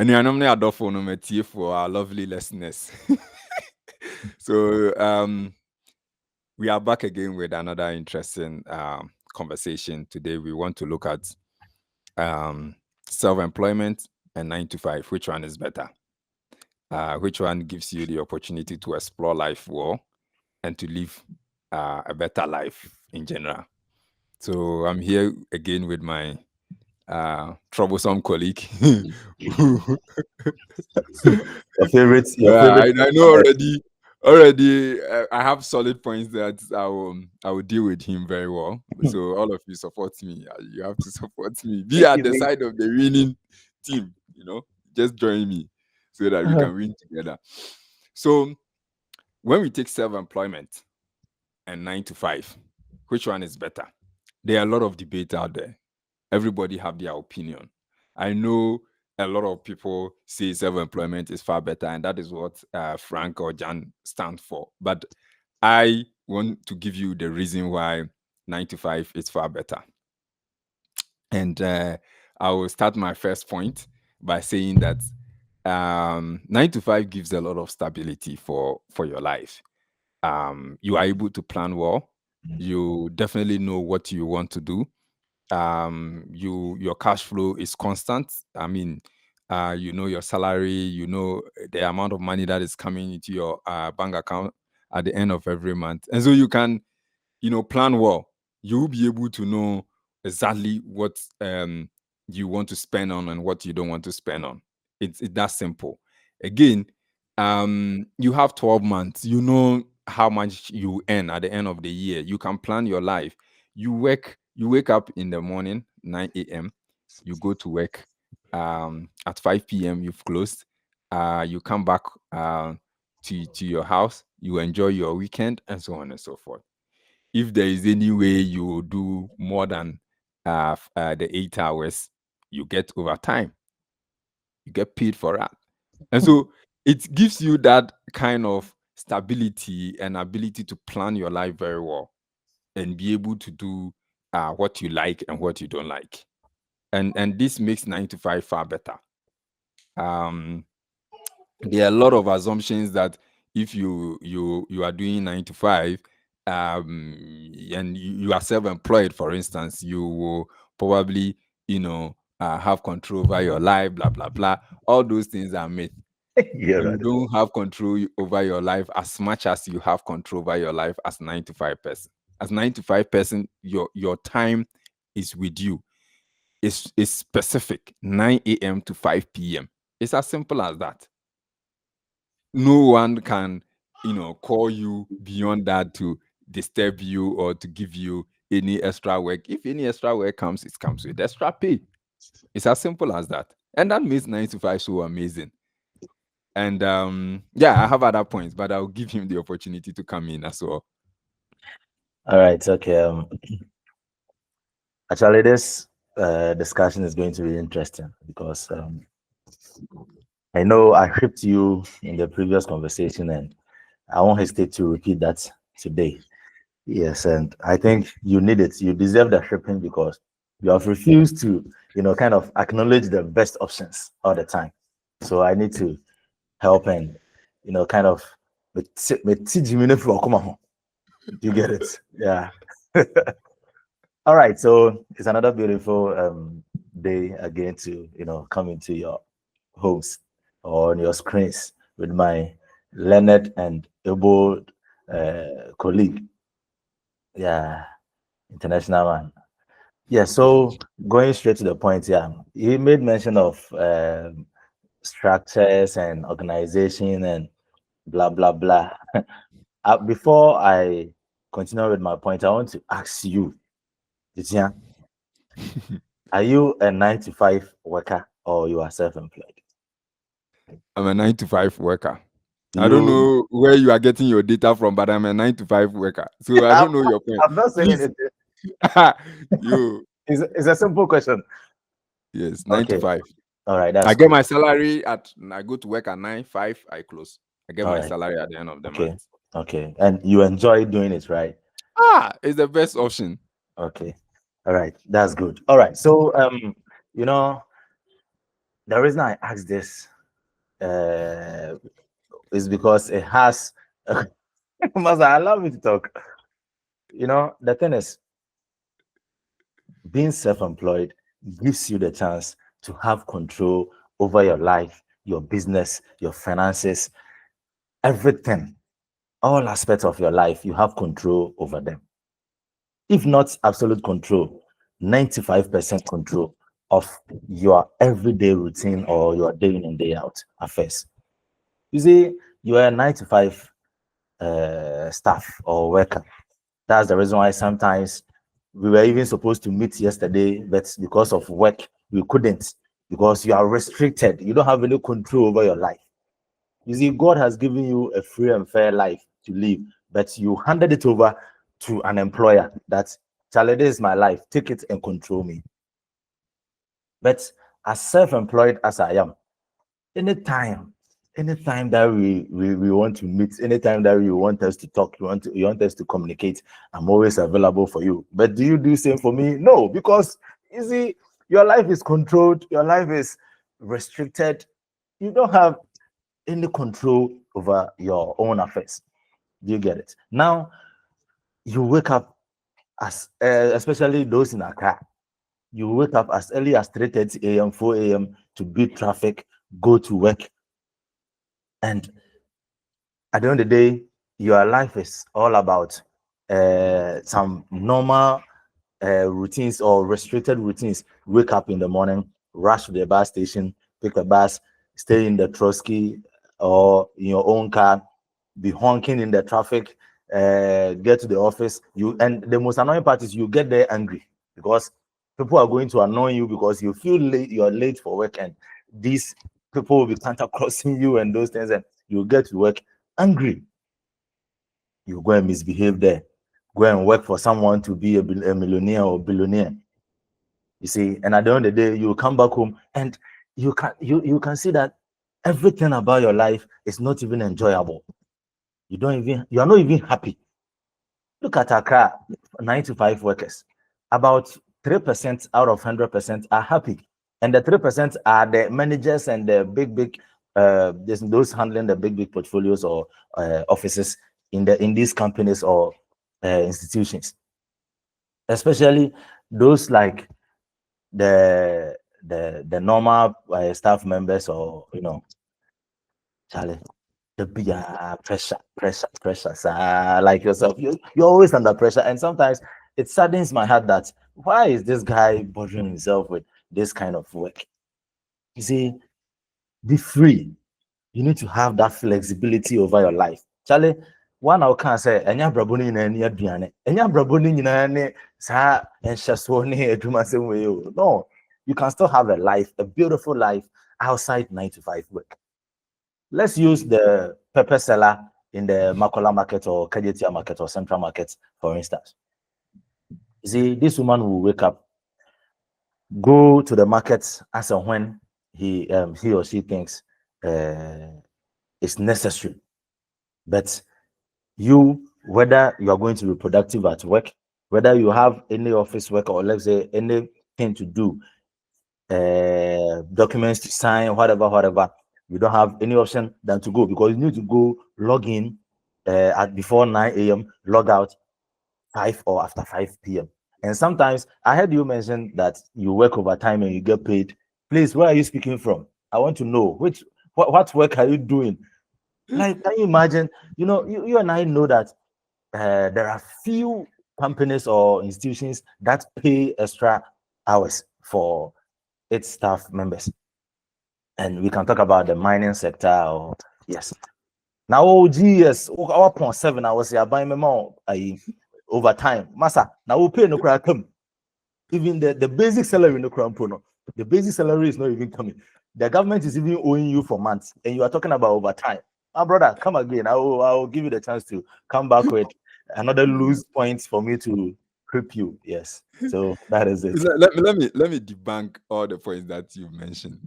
And I normally adore no for our lovely listeners. So we are back again with another interesting conversation. Today we want to look at self-employment and 9 to 5. Which one is better? Which one gives you the opportunity to explore life well and to live a better life in general? So I'm here again with my troublesome colleague. Your favorite. I know already. Already, I have solid points that I will deal with him very well. So all of you support me. You have to support me. Be Thank at you. the side of the winning team. Just join me so that we can win together. So when we take self-employment and 9 to 5, which one is better? There are a lot of debate out there. Everybody have their opinion. I know a lot of people say self-employment is far better, and that is what Frank or Jan stand for. But I want to give you the reason why 9 to 5 is far better. And I will start my first point by saying that 9 to 5 gives a lot of stability for your life. You are able to plan well. You definitely know what you want to do. Your cash flow is constant. I mean, your salary, the amount of money that is coming into your bank account at the end of every month, and so you can plan well. You'll be able to know exactly what you want to spend on and what you don't want to spend on. It's that simple. Again, you have 12 months. You know how much you earn at the end of the year. You can plan your life. You wake up in the morning, 9 a.m. You go to work at 5 p.m. You've closed. You come back to your house. You enjoy your weekend and so on and so forth. If there is any way you will do more than the 8 hours, you get overtime. You get paid for that. And so it gives you that kind of stability and ability to plan your life very well and be able to do what you like and what you don't like. And this makes 9 to 5 far better. There are a lot of assumptions that if you are doing 9 to 5 and you are self-employed, for instance, you will probably have control over your life, blah blah blah. All those things are myth. Yeah, You right. don't have control over your life as much as you have control over your life as 9 to 5 person. As 9 to 5 person, your time is with you. It's specific, 9 a.m. to 5 p.m. It's as simple as that. No one can call you beyond that to disturb you or to give you any extra work. If any extra work comes, it comes with extra pay. It's as simple as that. And that makes 9 to 5 so amazing. And I have other points, but I'll give him the opportunity to come in as well. All right. Okay. Actually, this discussion is going to be interesting because I know I shipped you in the previous conversation, and I won't hesitate to repeat that today. Yes, and I think you need it. You deserve the shipping because you have refused to, kind of acknowledge the best options all the time. So I need to help and, kind of. Do you get it? Yeah. All right. So it's another beautiful day again to, come into your homes or on your screens with my learned and able colleague. Yeah, international man. Yeah, so going straight to the point, yeah, he made mention of structures and organization and blah blah blah. Before I continue with my point, I want to ask you, Gyetuah, are you a 9 to 5 worker or you are self-employed? I'm a 9 to 5 worker. I don't You, know where you are getting your data from, but I'm a 9 to 5 worker. So I don't know your point. I'm not saying Please, anything. you. It's a simple question. Yes, 9 to Okay, 5. all right, I that's get good. my salary I go to work at 9, 5, I close. I get All my right, salary at the end of the okay, month. okay, and you enjoy doing it, right? It's the best option. Okay. All right. That's good. All right. So you know, The reason I ask this is because it has. Master, allow me to talk. The thing is, being self-employed gives you the chance to have control over your life, your business, your finances, everything, all aspects of your life. You have control over them. If not absolute control, 95% control of your everyday routine or your day in and day out affairs. You see, you are a 9 to 5 staff or worker. That's the reason why sometimes we were even supposed to meet yesterday, but because of work, we couldn't, because you are restricted. You don't have any control over your life. You see, God has given you a free and fair life to live, but you handed it over to an employer that, Charlie, this is my life, take it and control me. But as self-employed as I am, anytime anytime that we want to meet, anytime that you want us to talk, you want us to communicate, I'm always available for you. But do you do the same for me? No, because you see, your life is controlled, your life is restricted. You don't have any control over your own affairs. Do you get it? Now you wake up as especially those in Accra, you wake up as early as 3:30 a.m., 4 a.m. to beat traffic, go to work, and at the end of the day, your life is all about some normal routines or restricted routines. Wake up in the morning, rush to the bus station, pick a bus, stay in the Trotsky or in your own car, be honking in the traffic, get to the office. And the most annoying part is you get there angry because people are going to annoy you because you feel late, you're late for work, and these people will be counter crossing you and those things, and you get to work angry. You go and misbehave there, go and work for someone to be a millionaire or billionaire. You see, and at the end of the day, you come back home and you can see that everything about your life is not even enjoyable. You are not even happy. Look at Accra, 9 to 5 workers. About 3% out of 100% are happy, and the 3% are the managers and the big those handling the big portfolios or offices in these companies or institutions, especially those like the normal staff members, or Charlie, the bigger pressure, like yourself, you're always under pressure, and sometimes it saddens my heart that why is this guy bothering himself with this kind of work? You see, be free. You need to have that flexibility over your life. Charlie, one I can say, enya braboni in any aduane, enya braboni in any sa and shaswoni eduma same way. No, you can still have a life, a beautiful life outside 9 to 5 work. Let's use the pepper seller in the Makola market or Gyetuah market or Central market, for instance. You see, this woman will wake up, go to the market as and when he or she thinks it's necessary. But you, whether you are going to be productive at work, whether you have any office work or let's say anything to do, documents to sign, whatever, you don't have any option than to go, because you need to go log in at before 9 a.m., log out 5 or after 5 p.m. And sometimes I heard you mention that you work overtime and you get paid. Please, where are you speaking from? I want to know what work are you doing? Like, can you imagine? You and I know that there are few companies or institutions that pay extra hours for its staff members. And we can talk about the mining sector, or yes. Now, oh GS, our point 7 hours here buying me more overtime. Massa, now we'll pay no crap come. Even the basic salary no crap no. The basic salary is not even coming. The government is even owing you for months, and you are talking about overtime. My brother, come again. I will give you the chance to come back with another loose points for me to creep you. Yes. So that is it. Let me debunk all the points that you mentioned.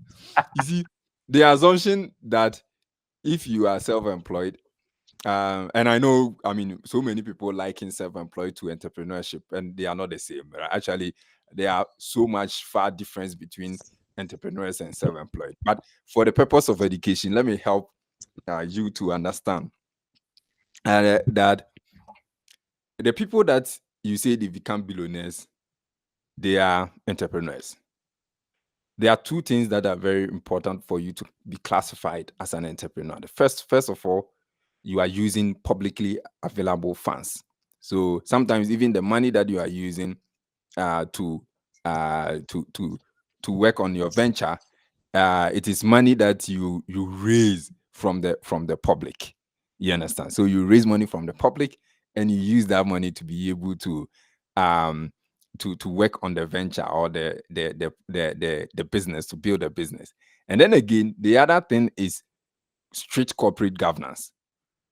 You see, the assumption that if you are self-employed, and I know, I mean, so many people liken self-employed to entrepreneurship, and they are not the same. Right? Actually, there are so much far difference between entrepreneurs and self-employed. But for the purpose of education, let me help you to understand that the people that you say they become billionaires, they are entrepreneurs. There are two things that are very important for you to be classified as an entrepreneur. The first of all, you are using publicly available funds. So sometimes even the money that you are using uh, to uh, to to to work on your venture, it is money that you raise from the public. You understand? So you raise money from the public, and you use that money to be able to um to work on the venture or the business, to build a business. And then again, the other thing is strict corporate governance.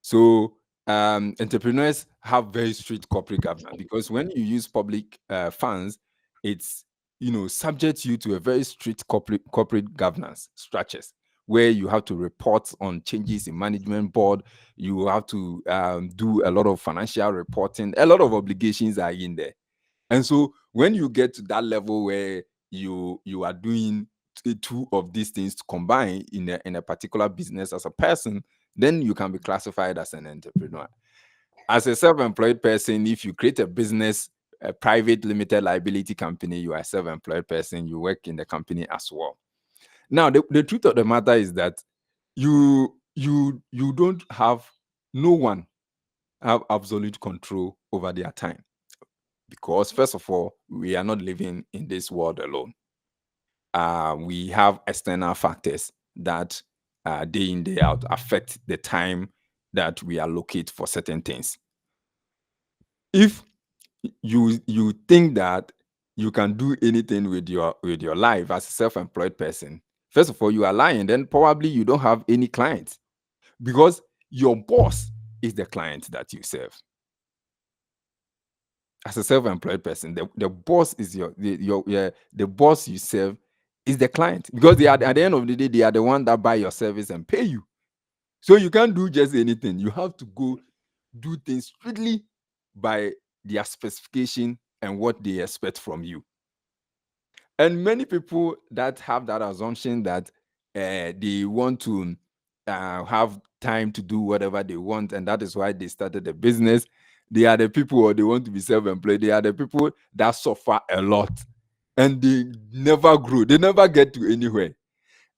So entrepreneurs have very strict corporate governance, because when you use public funds, it's subject you to a very strict corporate governance structures, where you have to report on changes in management board. You have to do a lot of financial reporting. A lot of obligations are in there. And so when you get to that level where you are doing two of these things to combine in a particular business as a person, then you can be classified as an entrepreneur. As a self-employed person, if you create a business, a private limited liability company, you are a self-employed person, you work in the company as well. Now, the truth of the matter is that you don't have, no one have absolute control over their time, because first of all, we are not living in this world alone. We have external factors that day in, day out affect the time that we allocate for certain things. If you think that you can do anything with your life as a self-employed person, first of all, you are lying. Then probably you don't have any clients, because your boss is the client that you serve. As a self-employed person, the boss is the boss you serve is the client, because they are, at the end of the day, they are the one that buy your service and pay you. So you can't do just anything. You have to go do things strictly by their specification and what they expect from you. And many people that have that assumption that they want to have time to do whatever they want, and that is why they started the business. They are the people, or they want to be self-employed. They are the people that suffer a lot, and they never grow. They never get to anywhere.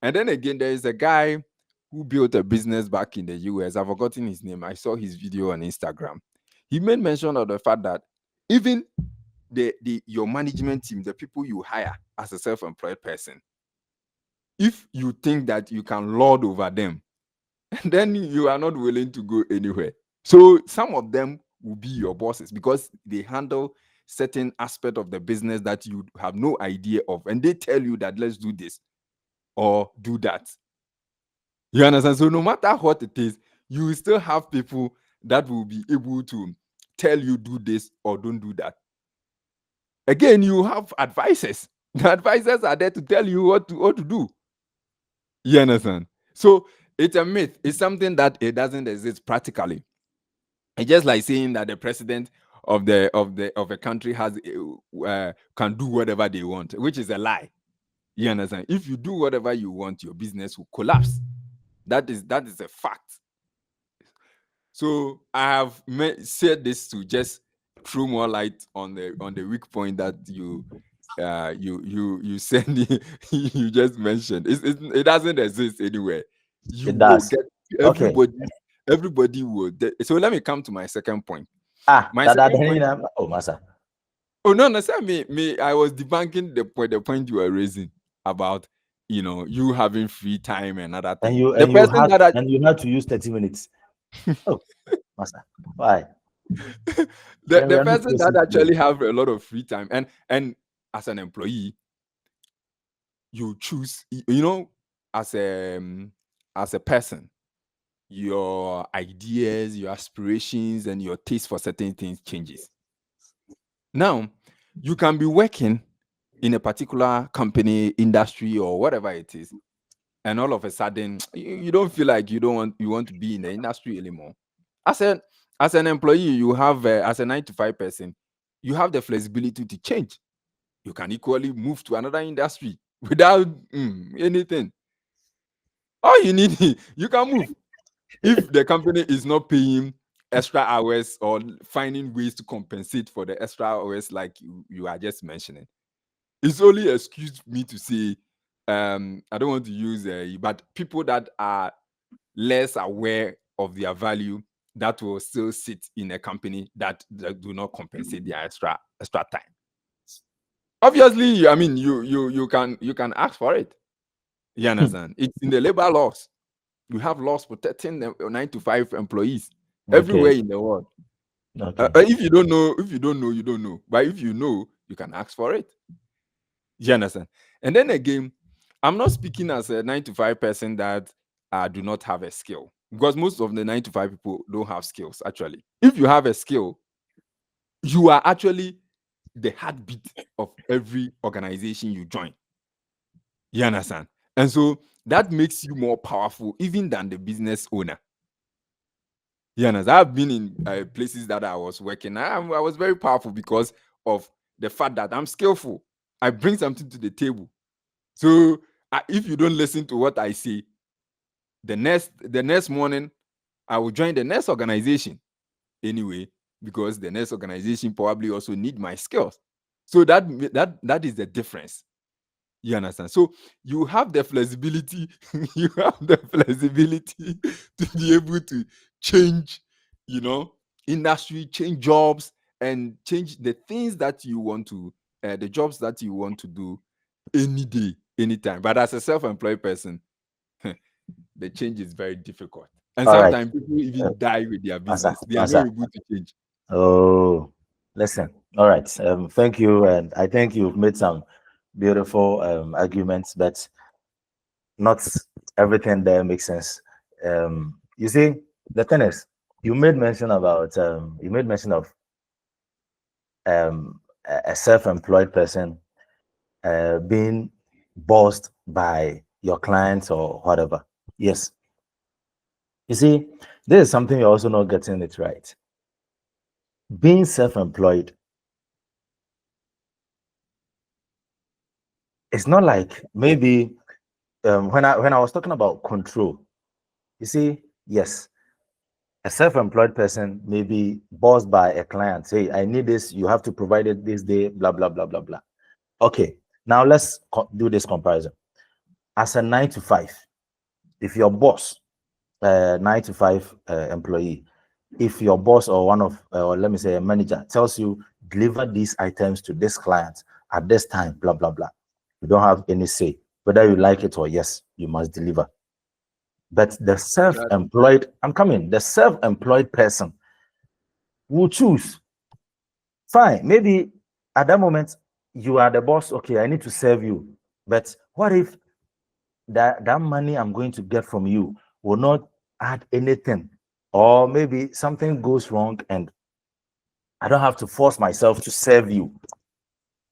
And then again, there is a guy who built a business back in the US. I've forgotten his name. I saw his video on Instagram. He made mention of the fact that even your management team, the people you hire as a self-employed person, if you think that you can lord over them, then you are not willing to go anywhere. So some of them will be your bosses, because they handle certain aspect of the business that you have no idea of, and they tell you that let's do this or do that. You understand? So no matter what it is, you will still have people that will be able to tell you do this or don't do that. Again, you have advisors. The advisors are there to tell you what to do. You understand? So it's a myth. It's something that it doesn't exist practically. It's just like saying that the president of a country has can do whatever they want, which is a lie. You understand? If you do whatever you want, your business will collapse. That is a fact. So I have said this to just throw more light on the weak point that you said you just mentioned. It doesn't exist anywhere. You It will does. get Okay. everybody will. So let me come to my second point. My That second point. oh, Massa. Oh no, no, sir, me. I was debunking the point you were raising about you having free time and other And things. you The and you person had that and you had to use 30 minutes. Oh, Massa. Why? the We are not person that closing today. actually have a lot of free time, and as an employee, you choose, as a person, your ideas, your aspirations, and your taste for certain things changes. Now, you can be working in a particular company, industry, or whatever it is, and all of a sudden you don't feel like you want to be in the industry anymore. As an employee, you have as a 9 to 5 person, you have the flexibility to change. You can equally move to another industry. without anything. All you need, you can move. If the company is not paying extra hours or finding ways to compensate for the extra hours, like you are just mentioning, it's only excuse me to say, I don't want to use, but people that are less aware of their value that will still sit in a company that do not compensate their extra time. Obviously, I mean, you can ask for it. You understand? It's in the labor laws. We have laws protecting the 9 to 5 employees everywhere Okay. in the world. Okay. If you don't know, you don't know. But if you know, you can ask for it. You understand? And then again, I'm not speaking as a 9 to 5 person that do not have a skill, because most of the 9 to 5 people don't have skills. Actually, if you have a skill, you are actually the heartbeat of every organization you join. You understand? And so that makes you more powerful even than the business owner. You understand? I've been in places that I was working. I was very powerful because of the fact that I'm skillful. I bring something to the table. So if you don't listen to what I say, the next morning I will join the next organization anyway, because the next organization probably also need my skills. So that is the difference. You understand? So you have the flexibility, you have the flexibility to be able to change, industry, change jobs, and change the things that you want to, the jobs that you want to do any day, anytime. But as a self-employed person, the change is very difficult. And All right. sometimes people even die with their Answer. business. They are not Answer. able to change. Oh, listen. All right. Thank you, and I think you've made some beautiful arguments, but not everything there makes sense. You see, the thing is, you made mention of a self-employed person being bossed by your clients or whatever. Yes. You see, this is something you're also not getting it right. Being self-employed, it's not like maybe when I was talking about control, you see, yes, a self-employed person may be bossed by a client. Say, I need this, you have to provide it this day, blah blah blah blah blah. Okay, now let's do this comparison. As a 9 to 5, if your boss, 9 to 5 employee, if your boss or one of, or let me say a manager tells you deliver these items to this client at this time, blah blah blah, you don't have any say whether you like it or yes, you must deliver. But the Exactly. self-employed, I'm coming, the self-employed person will choose. Fine, maybe at that moment you are the boss. Okay, I need to serve you. But what if that money I'm going to get from you will not add anything? Or maybe something goes wrong and I don't have to force myself to serve you.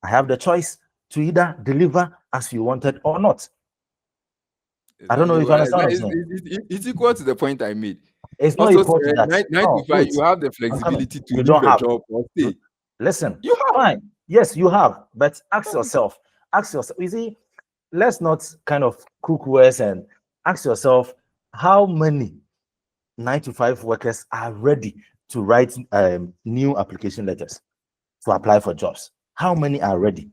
I have the choice to either deliver as you wanted or not. I don't know Exactly. if you Well, understand what I'm saying. it's equal to the point I made. It's not Also equal to said that. nine to No, five, wait. you have the I'm coming. flexibility to You leave don't a have. job or stay. Listen, You have. fine. Yes, you have. But ask yourself. Ask yourself. You see, let's not kind of cook words and ask yourself how many 9 to 5 workers are ready to write new application letters to apply for jobs. How many are ready?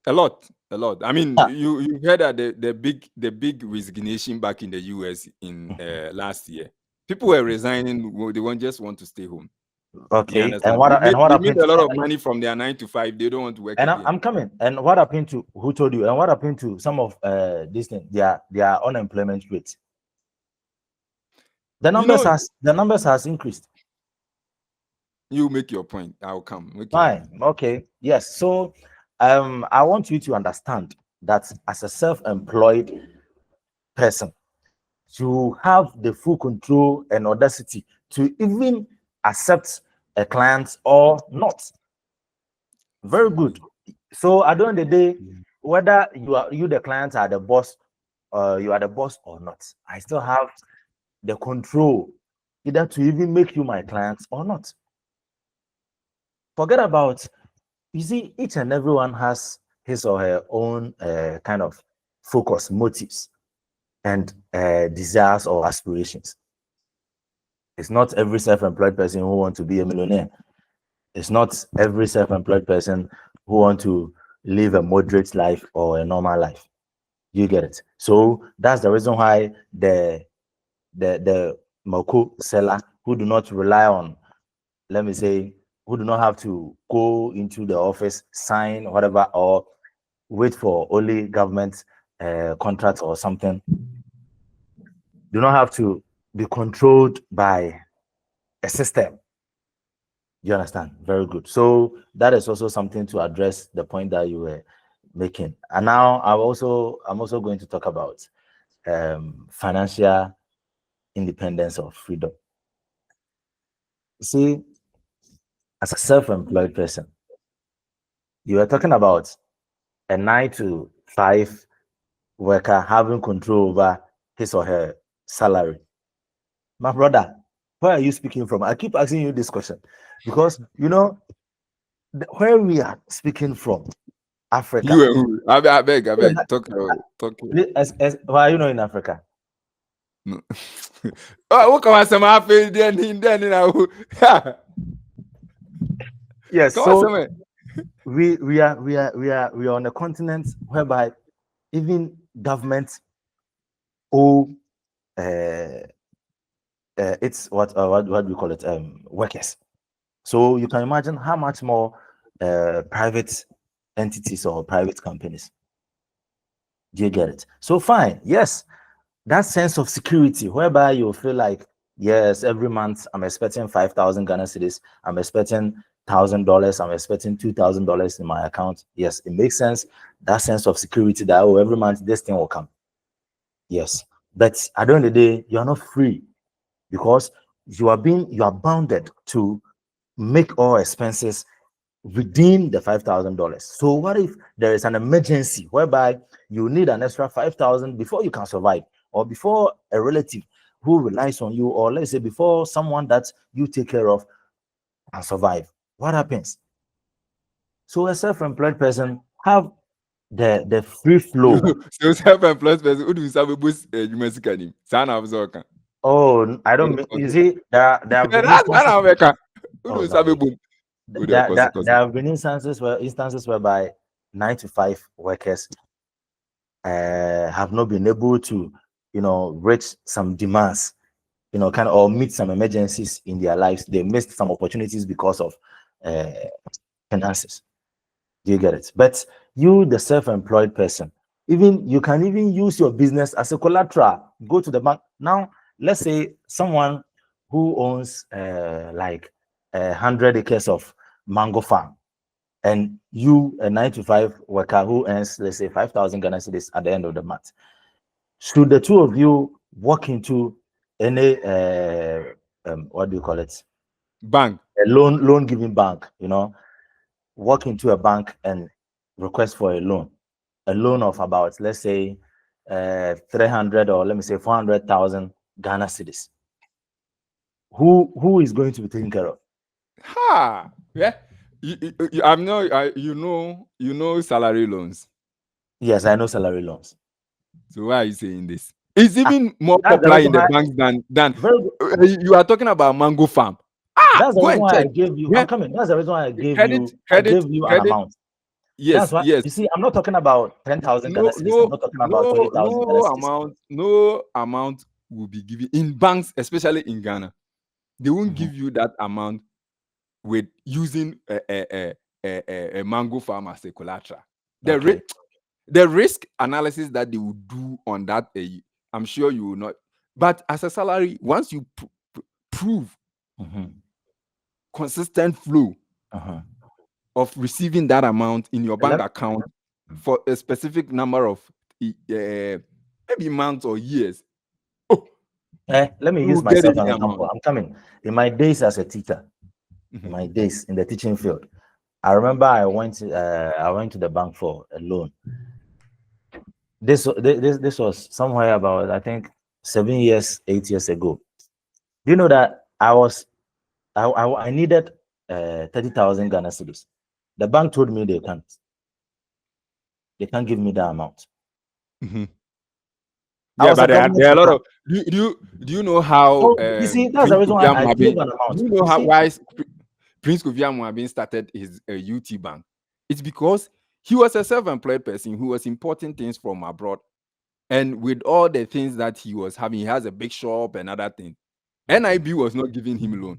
A lot, a lot. I mean, Yeah. you heard that the big resignation back in the US in last year. People were resigning. They won't just want to stay home. You Okay. And understand? what and what They made happened? a lot of money from their 9 to 5. They don't want to work And again. I'm coming. And what happened to who told you? And what happened to some of these things? Their unemployment rate. You know, The numbers has increased. you make your point. I'll come. Make your point. Fine. Okay. Yes. So I want you to understand that as a self-employed person, you have the full control and audacity to even accept a client or not. Very good. Exactly. So at the end of the day, whether you the client are the boss, you are the boss or not, I still have the control either to even make you my client or not. Forget about, you see, each and everyone has his or her own kind of focus, motives, and desires or aspirations. It's not every self-employed person who wants to be a millionaire. It's not every self-employed person who want to live a moderate life or a normal life. You get it? So that's the reason why the Moko seller who do not rely on, let me say, who do not have to go into the office, sign whatever, or wait for only government contracts or something, do not have to be controlled by a system. You understand? Very good. So that is also something to address the point that you were making. And now I'm also going to talk about financial independence or freedom. See, as a self-employed person, you are talking about a 9 to 5 worker having control over his or her salary. My brother, where are you speaking from? I keep asking you this question because you know where we are speaking from, Africa. You and who? I beg, talk. Why are you not in Africa? No. Oh, what come on, some happy then now. Yes, Come on, so some. we are on a continent whereby even government owe it's what do we call it, workers. So you can imagine how much more private entities or private companies. Do you get it? So fine, yes, that sense of security whereby you feel like, yes, every month I'm expecting 5,000 Ghana cedis, I'm expecting $1,000, I'm expecting $2,000 in my account. Yes, it makes sense. That sense of security that, oh, every month this thing will come. Yes, but at the end of the day, you are not free because you are bounded to make all expenses within the $5,000. So what if there is an emergency whereby you need an extra 5,000 before you can survive, or before a relative who relies on you, or let's say before someone that you take care of can survive? What happens? So a self-employed person have the free flow. So self-employed person who do you boost you Mexican? Sana Abzoka. Oh, I don't mean, you see, there have been That's instances. America. Who do Oh you no, boom? there have been instances whereby 9 to 5 workers have not been able to, reach some demands, kind of, or meet some emergencies in their lives. They missed some opportunities because of uh, finances. Do you get it? But you, the self-employed person, even you can even use your business as a collateral. Go to the bank. Now, let's say someone who owns like 100 acres of mango farm, and you, a 9 to 5 worker who earns, let's say, 5,000 Ghana cedis at the end of the month. Should the two of you walk into any what do you call it? Bank. A loan giving bank, walk into a bank and request for a loan of about, let's say, 300, or let me say 400,000 Ghana cedis. Who is going to be taken care of? Ha! Yeah. I'm not. You know salary loans. Yes, I know salary loans. So why are you saying this? It's even more That's the popular reason in the why. banks than Very good. you are talking about mango farm. That's the Go reason and why I check. gave you. Yeah. I'm coming. That's the reason why Credit, I credit, gave you an credit. amount. That's Yes, why, yes. you see, I'm not talking about 10,000 Ghana No, cedis. I'm no, not talking about no, 20,000 Ghana cedis. no amount will be given in banks, especially in Ghana. They won't Mhm. give you that amount with using a mango farm as a collateral. Okay. The risk analysis that they will do on that, I'm sure you will not. But as a salary, once you prove Mhm. consistent flow Uh-huh. of receiving that amount in your bank Let, account for a specific number of maybe months or years, oh, let me you use will get myself as any an amount. example. I'm coming. In my days as a teacher, in Mhm. my days in the teaching field, I remember I went to the bank for a loan. This was somewhere about, I think, 7 years, 8 years ago. Do you know that I needed 30,000 Ghana cedis? The bank told me they can't. they can't give me that amount. Mm-hmm. I Yeah, was but a government there are a lot teacher. of. Do you know how So you see, that's the Prince reason why Kofiamu I have gave been? an Do amount. you know You how see, why Prince Kofiamu have been started his UT bank? It's because he was a self-employed person who was importing things from abroad, and with all the things that he was having, he has a big shop and other things. NIB was not giving him loan.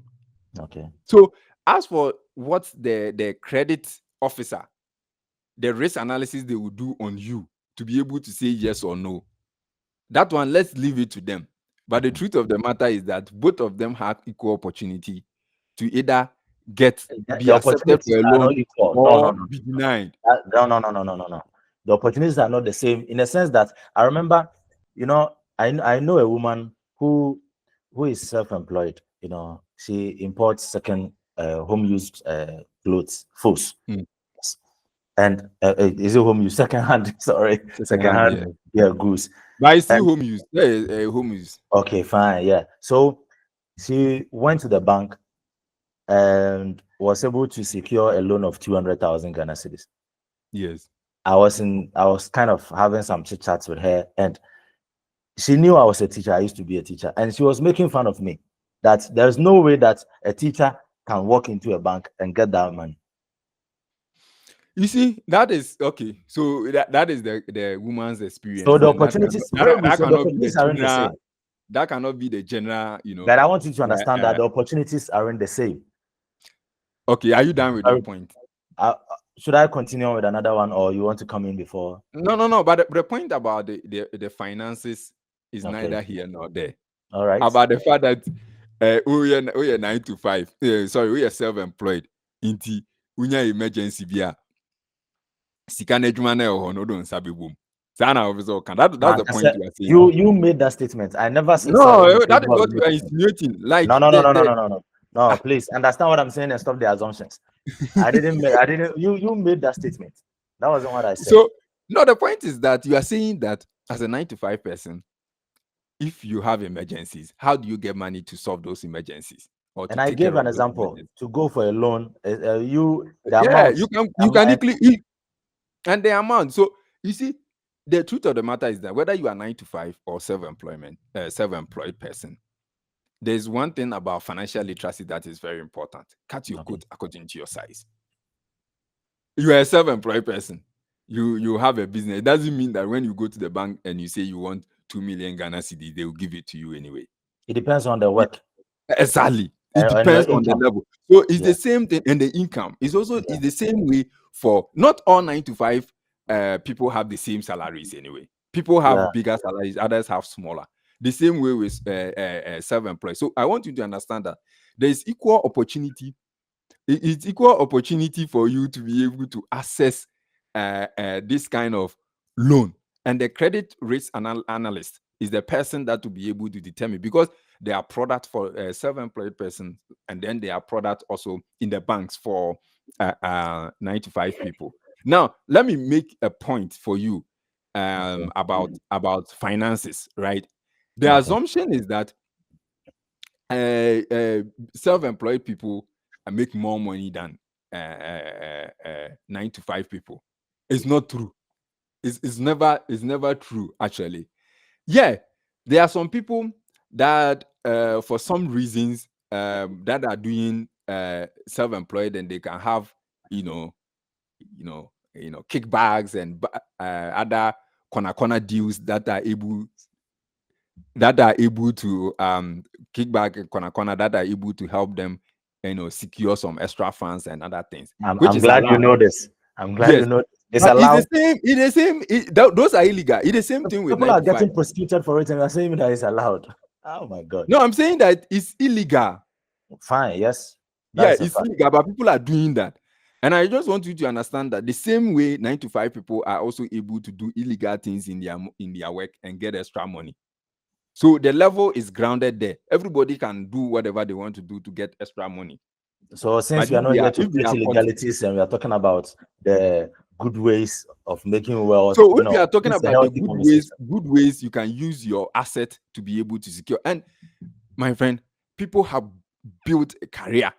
okay. So as for what the credit officer, the risk analysis they will do on you to be able to say yes or no, that one, let's leave it to them. But the truth of the matter is that both of them have equal opportunity to either be The accepted opportunities for a are not loan equal. No, no, or no. be denied. No. The opportunities are not the same in the sense that I remember, I know a woman who is self-employed. She imports second home used clothes, foods, Mm. and is it home use second hand? Sorry, Second second hand, hand, yeah. yeah, goods. But it's still And home use. Yeah, home use. okay, fine, yeah. So she went to the bank and was able to secure a loan of 200,000 Ghana cedis. Yes. I was kind of having some chit chats with her, and she knew I was a teacher. I used to be a teacher, and she was making fun of me that there's no way that a teacher can walk into a bank and get that money. You see, that is okay. So that is the woman's experience, So the and opportunities, that so the cannot be the opportunities aren't the general. same. That cannot be the general. But I want you to Uh, understand that uh, the opportunities aren't the same. okay, are you done with your point? Should I continue with another one, or you want to come in before? No. But the point about the finances is Okay, neither here nor there. all right. About the fact that we are 9 to 5. Sorry, we are self-employed. Inti unya emergency bia sika na adwuma na ɛwɔ hɔ no do nsa bɛbom. Saa na officer kan. That's Man, the point you are saying. you made that statement. I never said No, salary is that is capable of what you are making it. insinuating. Like No. Please understand what I'm saying and stop the assumptions. I didn't. You made that statement. That wasn't what I said. So no, the point is that you are saying that as a 9 to 5 person, if you have emergencies, how do you get money to solve those emergencies or to And I take care gave an of those example emergencies? to go for a loan. The Yeah, amount. you can equally and the amount. So you see, the truth of the matter is that whether you are 9 to 5 or self-employed person, there's one thing about financial literacy that is very important. Cut your Okay. coat according to your size. You are a self-employed person. You have a business. It doesn't mean that when you go to the bank and you say you want 2 million Ghana cedi, they will give it to you anyway. It depends on the work. Exactly. It And your depends on the income. level. So it's Yeah. the same thing, and the income is also is the same way for not all 9 to 5 people have the same salaries anyway. People have Yeah. bigger salaries, others have smaller. The same way with self-employed. So I want you to understand that there is equal opportunity. It's equal opportunity for you to be able to access this kind of loan, and the credit risk analyst is the person that will be able to determine, because there are products for a self-employed person, and then there are products also in the banks for 9 to 5 people. Now let me make a point for you about finances, right? The Okay. assumption is that self-employed people make more money than 9 to 5 people. It's not true. It's never true, actually. Yeah, there are some people that for some reasons that are doing self-employed, and they can have you know kickbacks and other corner deals that are able to kick back corner that are able to help them secure some extra funds and other things, which I'm is glad you allowed. know this. I'm glad you Yes, know it's but allowed. those are illegal. It's the same thing with People 9 are to 5. getting prosecuted for it, and you're saying that it's allowed. Oh my God. No, I'm saying that it's illegal. Fine. Yes. Yeah, That's a it's fact. illegal, but people are doing that. And I just want you to understand that the same way 9 to 5 people are also able to do illegal things in their work and get extra money. So the level is grounded there. Everybody can do whatever they want to do to get extra money. So since But we are not here to if they create are caught, illegalities and we are talking about the good ways of making wealth, so if we are talking this is a about the healthy conversation. good ways you can use your asset to be able to secure. And my friend, people have built a career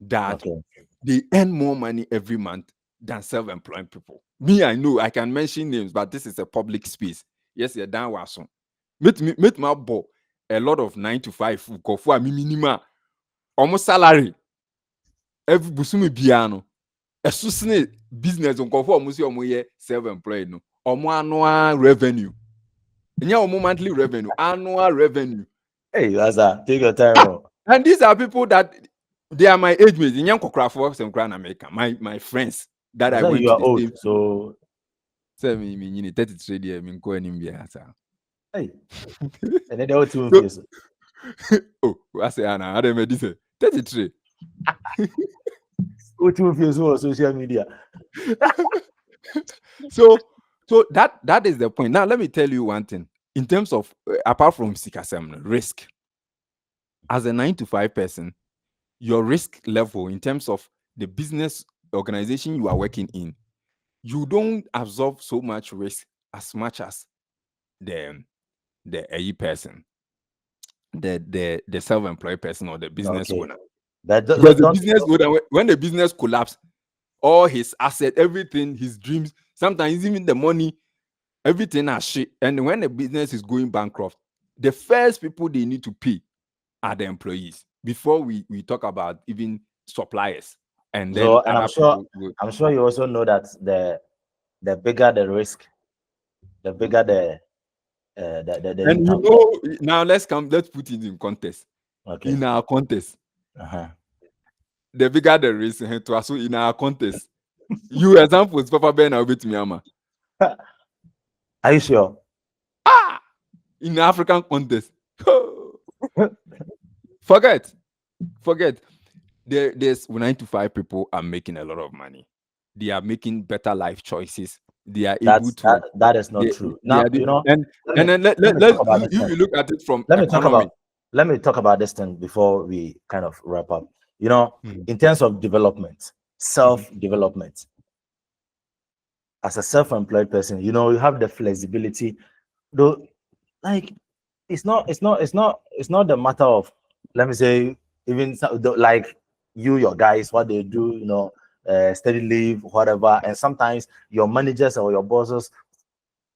that Okay. they earn more money every month than self-employed people. Me, I know I can mention names, but this is a public space. Yes, you're done was so. Meet my boy a lot of 9 to 5 go for a minimum almost salary every busumi biano. A susine business on go for almost your self-employed no or annual revenue. And your monthly revenue, annual revenue. Hey, Asa, take your time. Oh. And these are people that they are my age mates. In America, my friends that I Asa, went you to are the old, same. so Say me 33 years, me go anywhere. hey, and then they all two So, face. oh, I say Anna, I don't this 33. All two face on social media. So that is the point. Now let me tell you one thing. In terms of apart from Sikasem, risk as a 9 to 5 person, your risk level in terms of the business organization you are working in, you don't absorb so much risk as much as the AE person, the self-employed person or the business Okay, owner. but Because the business owner, when the business collapse, all his asset, everything, his dreams, sometimes even the money, everything are shit. And when the business is going bankrupt, the first people they need to pay are the employees before we talk about even suppliers and then so, and other people will. I'm sure you also know that the bigger the risk, the bigger the And impact. now let's put it in context. Okay. In our context, Uh-huh. the bigger the risk to us. So in our context, you examples, Papa Ben, I'll be to Myanmar. Are you sure? In the African context, forget. There's 9 to 5 people are making a lot of money. They are making better life choices. They are able to. That is not They, true. they Now are the, let and me then let me talk about this thing. you look at it from Let me talk economy. about let me talk about this thing before we kind of wrap up. You know, in terms of development, self-development, as a self-employed person, you know, you have the flexibility. Though, like, it's not the matter of, let me say, even like your guys, what they do, you know, steady leave, whatever, and sometimes your managers or your bosses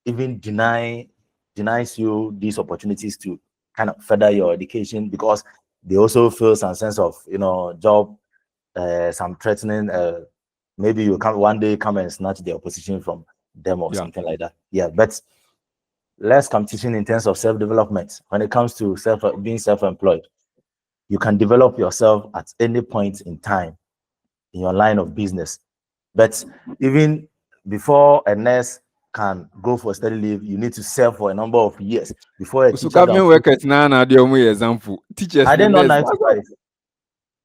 even denies you these opportunities to kind of further your education because they also feel some sense of, you know, job, some threatening, maybe you come one day come and snatch the opposition from them or something like that. Yeah, but less competition in terms of self-development. When it comes to being self-employed, you can develop yourself at any point in time in your line of business. But even before a nurse can go for study leave, you need to serve for a number of years before a So teacher can. government workers now the only example. Teachers I didn't know nurse. 9 to 5.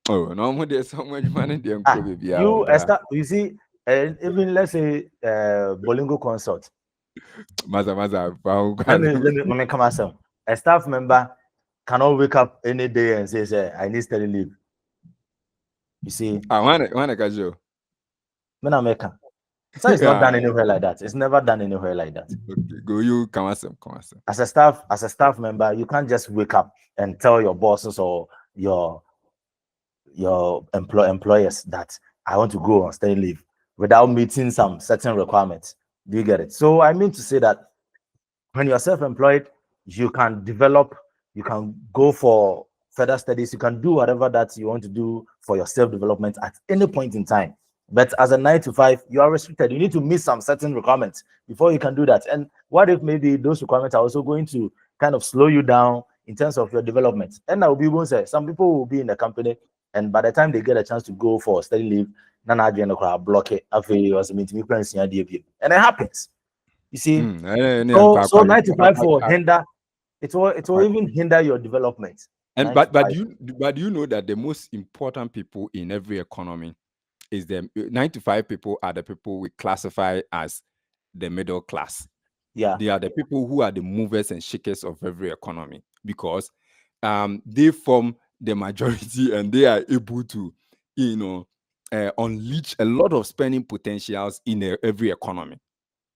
Oh no, there's so much money there. You see, even let's say Bolingo consult. Maza. Let me come myself. A staff member cannot wake up any day and say, I need study leave. You see, I want to catch you. America. So it's not done anywhere like that. It's never done anywhere like that. Okay, go you come on. As a staff member, you can't just wake up and tell your bosses or your employers that I want to go on study leave without meeting some certain requirements. Do you get it? So I mean to say that when you're self-employed, you can develop, you can go for further studies, you can do whatever that you want to do for your self-development at any point in time. But as a 9 to 5, you are restricted. You need to meet some certain requirements before you can do that. And what if maybe those requirements are also going to kind of slow you down in terms of your development? And I will be able to say some people will be in the company, and by the time they get a chance to go for study leave, block it. And it happens. You see, so 9 to 5 will hinder. It will even hinder your development. And 9 to 5. do you know that the most important people in every economy is the 9 to 5 people are the people we classify as the middle class. Yeah, they are the people who are the movers and shakers of every economy because they form the majority and they are able to, unleash a lot of spending potentials in every economy.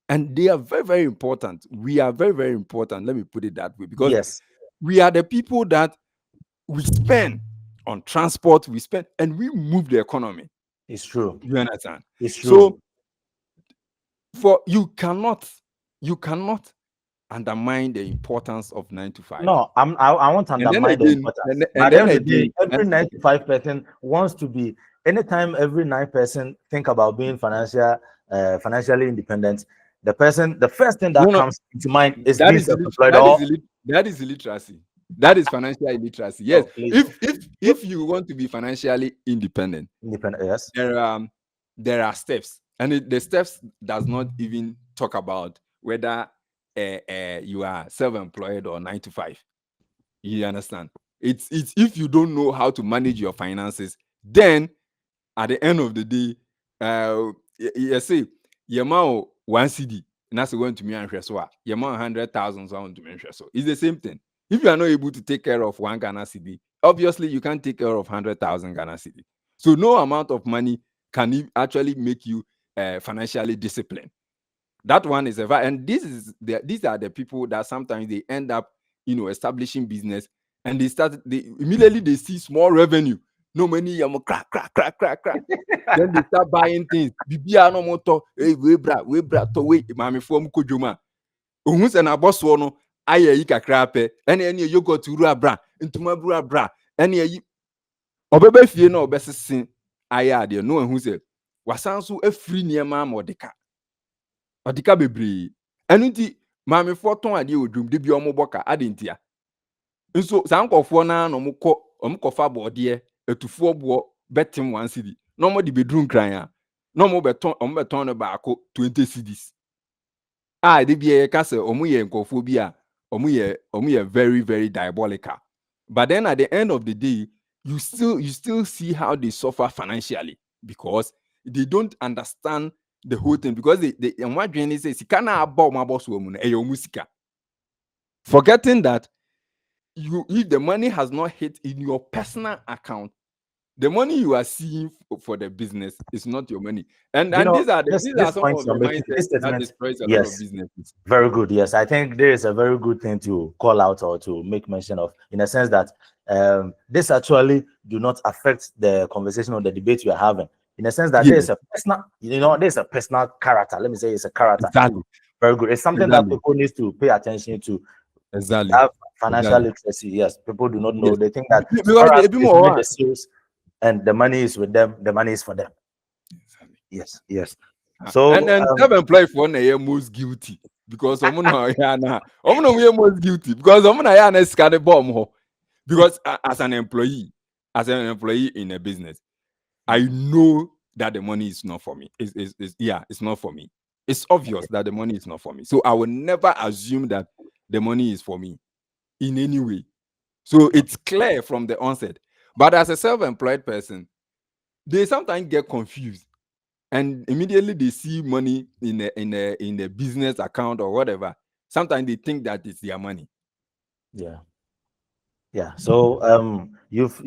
And they are very, very important. We are very, very important. Let me put it that way because yes, we are the people that we spend on transport, we spend, and we move the economy. it's true. You understand? It's So true. For you cannot undermine the importance of 9 to 5. No, I won't And then undermine the again, importance. But and at the then end of the day, again, every 95 person wants to be. Anytime every 9 person think about being financially independent, the first thing that no, comes into mind is that being is self-employed or that is illiteracy. That is financial illiteracy. Yes. oh, please, If you want to be financially independent, independent. Yes. there are steps, and the steps does not even talk about whether you are self-employed or 9 to 5. You understand? It's if you don't know how to manage your finances, then at the end of the day, you say your man 1 CD, and that's going to me and so your man 100,000 so to me so it's the same thing. If you are not able to take care of 1 Ghana CD, obviously you can't take care of 100,000 Ghana CD. So no amount of money can actually make you financially disciplined. That one is and these are the people that sometimes they end up establishing business, and they immediately they see small revenue, no money, crack crack crack crack crack. Then they start buying things. Bibia no moto, hey, we bra to we mami fo mu kodwoma. Ohun se na boss no aye yi kakra pe. Ene yogurt ru bra, ntuma bra. Ene yi obebe fie na obesese aye ade no ehun se wasan so afiri niema modika. Odika bebre. Enu nti mami fo ton ade odwum de bi omoboka adentia. Nso sankofo na no omkofa bode etufuo bo betim 1 CD. No mo de bedroom kran a. No mo beton no baako 20 CDs. De bi ka se omo ye nkofo bi a omo ye very very diabolical. But then at the end of the day, you still see how they suffer financially because they don't understand the whole thing, because they what they say sika na aba my boss wo mu na eyo musika. Forgetting that if the money has not hit in your personal account, the money you are seeing for the business is not your money. And these are this some point of the you're making, mindsets this that statement, destroys a lot of yes, businesses. very good. Yes, I think there is a very good thing to call out or to make mention of, in a sense that this actually do not affect the conversation or the debate we are having. In a sense that Yeah. there's a personal, there's a personal character. Let me say it's a character. Exactly. Very good. It's something that people need to pay attention to. Exactly. Have financial literacy. Yes, people do not know. Yes. They think that Because as they be more the sales and the money is with them, the money is for them. Yes. So and then self-employed for na most guilty because most guilty because na scan bomb ho. Because as an employee in a business, I know that the money is not for me. It's not for me. It's obvious that the money is not for me. So I will never assume that the money is for me in any way. So it's clear from the onset. But as a self-employed person, they sometimes get confused, and immediately they see money in a business account or whatever. Sometimes they think that it's their money. Yeah. So you've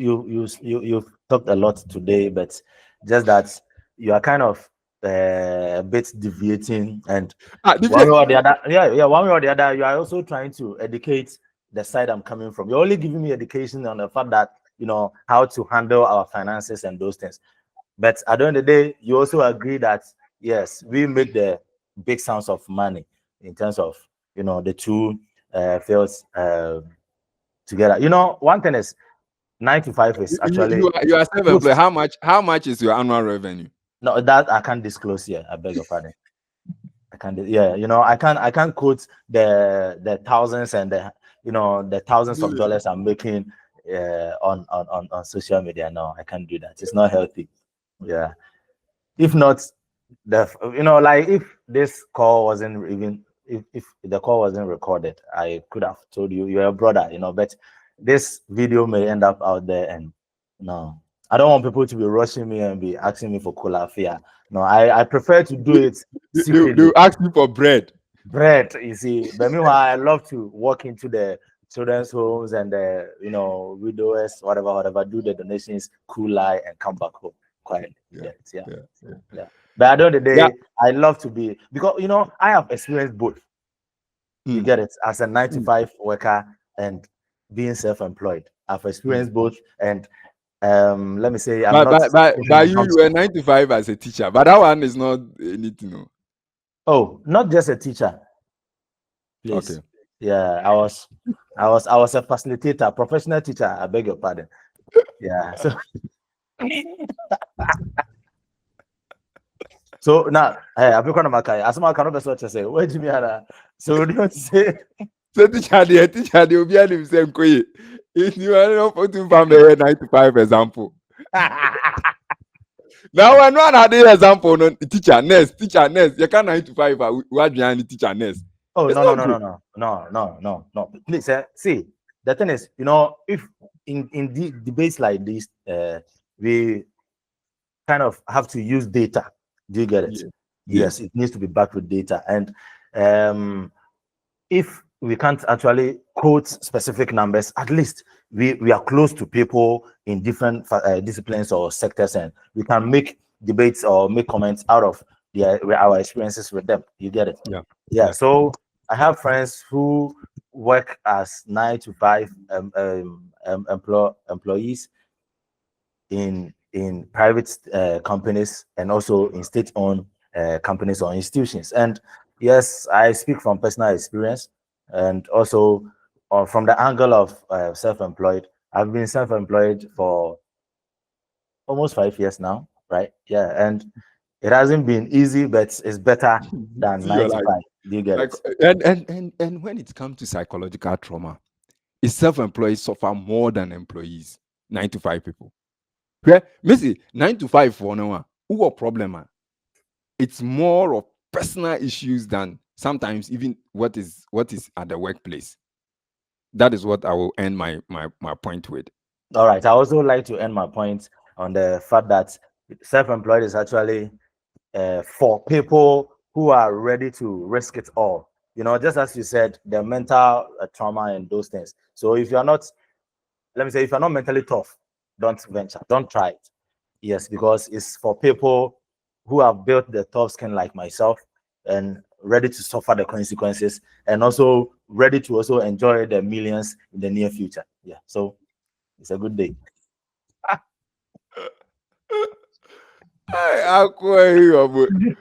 talked a lot today, but just that you are kind of a bit deviating, and one way or the other, one way or the other, you are also trying to educate the side I'm coming from. You're only giving me education on the fact that how to handle our finances and those things. But at the end of the day, you also agree that yes, we make the big sounds of money in terms of the two fields together. One thing is 9 to 5 is actually you are self-employed. How much is your annual revenue? No, that I can't disclose here. I beg your pardon. I can't. Yeah, I can't quote the thousands and the thousands of dollars I'm making on social media. No, I can't do that. It's not healthy. Yeah. If not, like if this call wasn't even if the call wasn't recorded, I could have told you you're a brother, but this video may end up out there, and no, I don't want people to be rushing me and be asking me for cola fare. No, I prefer to do it secretly. They ask you for bread. Bread, you see. But meanwhile, I love to walk into the children's homes and the widowers, whatever, do the donations, cool eye, and come back home quietly. Yeah. But at the end of the day, I love to be, because I have experienced both. You get it, as a 9 to 5 worker and being self-employed. I've experienced both, and let me say, but you were 9 to 5 as a teacher, but that one is not anything. Oh, not just a teacher, please. Okay. Yeah, I was a facilitator, professional teacher. I beg your pardon. Yeah. So now, hey, I've become a Makai. As my cannot be such to say, where do you mean? So do you say? So teacher, the obi and him say koye. If you are not putting from the 9 to 5 example. Now when one had the example, no teacher next. You can 9 to 5. What behind the teacher next? Oh, It's no, no, not no, good. no, no, no, no, no, no. Please, see, the thing is, if in debates like this, we kind of have to use data. Do you get it? Yeah. Yes, Yes. it needs to be backed with data. And if we can't actually quote specific numbers, at least we are close to people in different disciplines or sectors, and we can make debates or make comments out of our experiences with them. You get it? Yeah. Yeah. Yeah. So I have friends who work as 9 to 5 employees in private companies and also in state-owned companies or institutions. And yes, I speak from personal experience and also from the angle of self-employed. I've been self-employed for almost 5 years now, right? Yeah, and it hasn't been easy, but it's better than See nine your to life. five. Do you get Like it? and when it comes to psychological trauma, is self-employed suffer more than employees. 9 to 5 people. Okay, Missy, 9 to 5 for no one. Who a problem? It's more of personal issues than sometimes even what is at the workplace. That is what I will end my point with. All right. I also like to end my point on the fact that self-employed is actually for people who are ready to risk it all. Just as you said, the mental trauma and those things. So if you're not, let me say, if you're not mentally tough, don't venture, don't try it. Yes, because it's for people who have built the tough skin like myself and ready to suffer the consequences and also ready to also enjoy the millions in the near future. Yeah, so it's a good day. I quite